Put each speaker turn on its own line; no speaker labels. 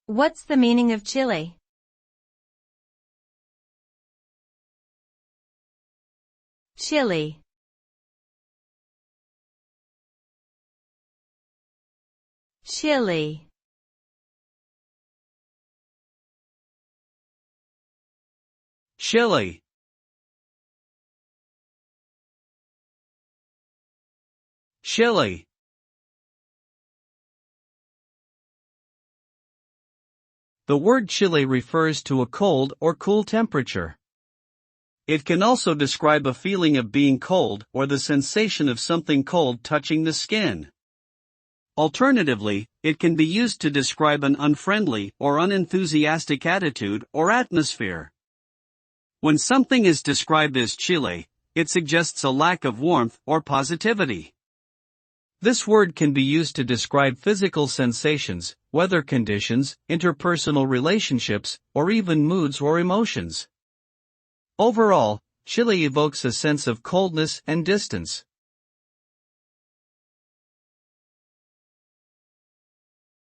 What's the meaning of chilly? Chilly. Chilly.
Chilly. Chilly. The word chilly refers to a cold or cool temperature. It can also describe a feeling of being cold or the sensation of something cold touching the skin. Alternatively, it can be used to describe an unfriendly or unenthusiastic attitude or atmosphere. When something is described as chilly, it suggests a lack of warmth or positivity. This word can be used to describe physical sensations, weather conditions, interpersonal relationships, or even moods or emotions. Overall, chilly evokes a sense of coldness and distance.